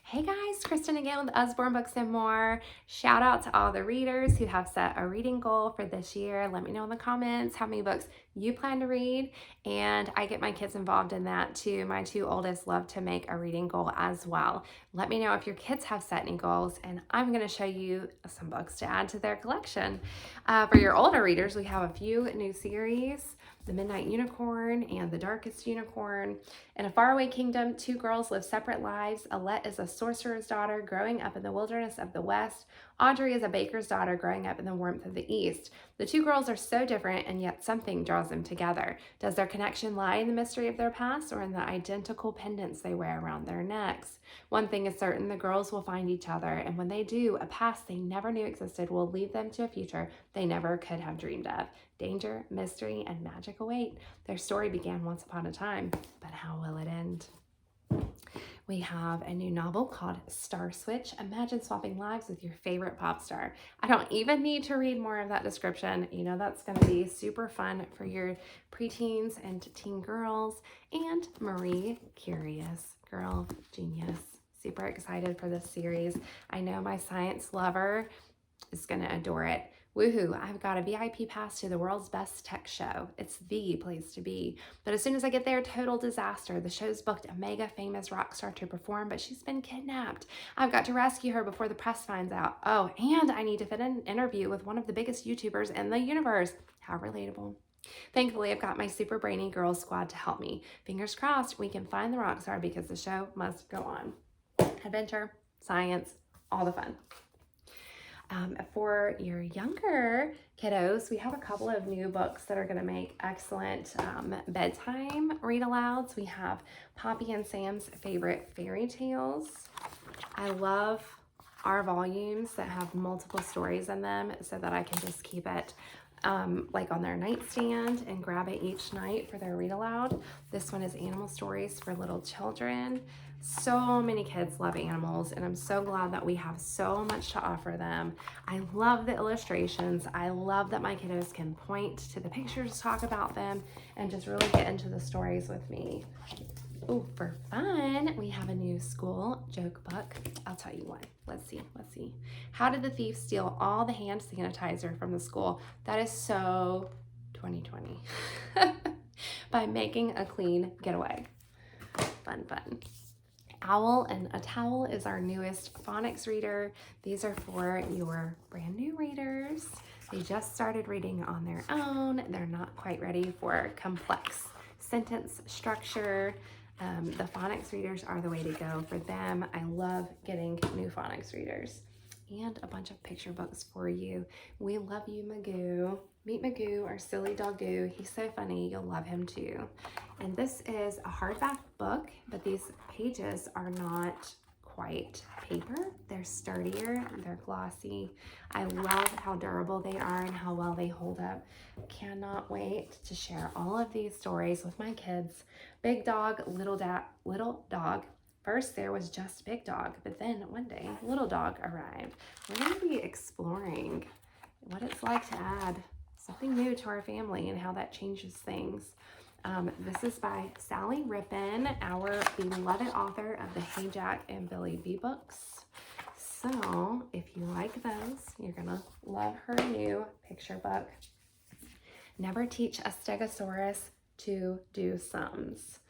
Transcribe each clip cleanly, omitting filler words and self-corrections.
Hey guys, Kristen again with Usborne Books More. Shout out to all the readers who have set a reading goal for this year. Let me know in the comments how many books you plan to read, and I get my kids involved in that too. My two oldest love to make a reading goal as well. Let me know if your kids have set any goals, and I'm going to show you some books to add to their collection. For your older readers, we have a few new series: The Midnight Unicorn and The Darkest Unicorn. In a faraway kingdom, two girls live separate lives. Alette is a sorcerer's daughter growing up in the wilderness of the West. Audrey is a baker's daughter growing up in the warmth of the East. The two girls are so different, and yet something draws them together. Does their connection lie in the mystery of their past or in the identical pendants they wear around their necks? One thing is certain: the girls will find each other, and when they do, a past they never knew existed will lead them to a future they never could have dreamed of. Danger, mystery, and magic await. Their story began once upon a time, but how will it end? We have a new novel called Star Switch. Imagine swapping lives with your favorite pop star. I don't even need to read more of that description. You know that's going to be super fun for your preteens and teen girls. And Marie, curious girl, genius. Super excited for this series. I know my science lover is going to adore it. Woohoo, I've got a VIP pass to the world's best tech show. It's the place to be. But as soon as I get there, total disaster. The show's booked a mega famous rock star to perform, but she's been kidnapped. I've got to rescue her before the press finds out. Oh, and I need to fit an interview with one of the biggest YouTubers in the universe. How relatable. Thankfully, I've got my super brainy girls squad to help me. Fingers crossed we can find the rock star because the show must go on. Adventure, science, all the fun. For your younger kiddos, we have a couple of new books that are going to make excellent bedtime read-alouds. We have Poppy and Sam's Favorite Fairy Tales. I love our volumes that have multiple stories in them so that I can just keep it like on their nightstand and grab it each night for their read aloud. This one is Animal Stories for Little Children. So many kids love animals, and I'm so glad that we have so much to offer them. I love the illustrations. I love that my kiddos can point to the pictures, talk about them, and just really get into the stories with me. Oh, for fun, we have a new school joke book. I'll tell you what. Let's see. How did the thief steal all the hand sanitizer from the school? That is so 2020. By making a clean getaway. Fun. Owl and a Towel is our newest phonics reader. These are for your brand new readers. They just started reading on their own. They're not quite ready for complex sentence structure. The phonics readers are the way to go for them. I love getting new phonics readers. And a bunch of picture books for you. We love you, Magoo. Meet Magoo, our silly doggoo. He's so funny, you'll love him too. And this is a hardback book, but these pages are not quite paper. They're sturdier, they're glossy. I love how durable they are and how well they hold up. Cannot wait to share all of these stories with my kids. Big dog, little dog. First, there was just Big Dog, but then one day, Little Dog arrived. We're going to be exploring what it's like to add something new to our family and how that changes things. This is by Sally Rippin, our beloved author of the Hey Jack and Billy B books. So, if you like those, you're going to love her new picture book. Never Teach a Stegosaurus to Do Sums.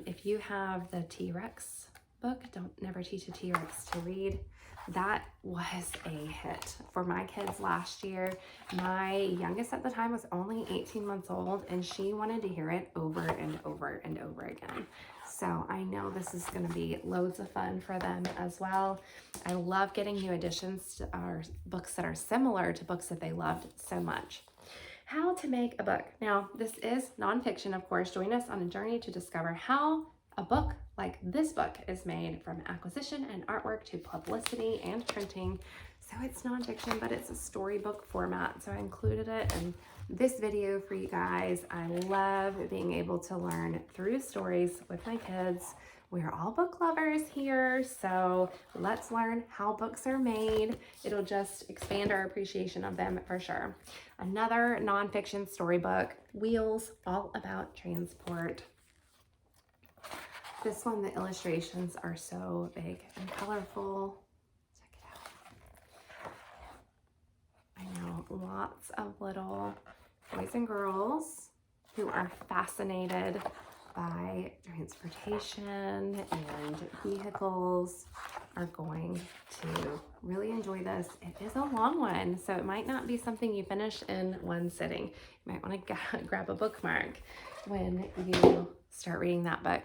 If you have the T-Rex book, Never Teach a T-Rex to Read. That was a hit for my kids last year. My youngest at the time was only 18 months old, and she wanted to hear it over and over and over again. So I know this is going to be loads of fun for them as well. I love getting new additions to our books that are similar to books that they loved so much. How to make a book. Now, this is nonfiction, of course. Join us on a journey to discover how a book like this book is made, from acquisition and artwork to publicity and printing. So it's nonfiction, but it's a storybook format. So I included it in this video for you guys. I love being able to learn through stories with my kids. We're all book lovers here, so let's learn how books are made. It'll just expand our appreciation of them for sure. Another nonfiction storybook, Wheels, all about transport. This one, the illustrations are so big and colorful. Check it out. I know, lots of little boys and girls who are fascinated by transportation and vehicles are going to really enjoy this. It is a long one, so it might not be something you finish in one sitting. You might want to grab a bookmark when you start reading that book.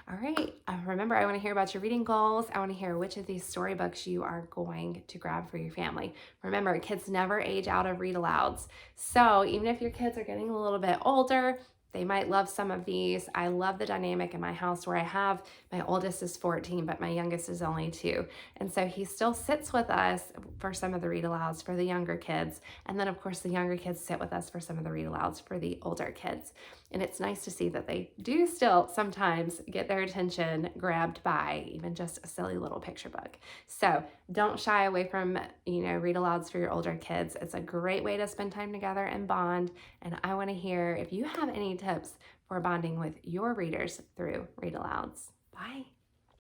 All right, remember, I want to hear about your reading goals. I want to hear which of these storybooks you are going to grab for your family. Remember, kids never age out of read alouds. So even if your kids are getting a little bit older, they might love some of these. I love the dynamic in my house where I have, my oldest is 14, but my youngest is only 2. And so he still sits with us for some of the read alouds for the younger kids. And then of course the younger kids sit with us for some of the read alouds for the older kids. And it's nice to see that they do still sometimes get their attention grabbed by even just a silly little picture book. So don't shy away from, read alouds for your older kids. It's a great way to spend time together and bond. And I want to hear if you have any tips for bonding with your readers through read alouds. Bye.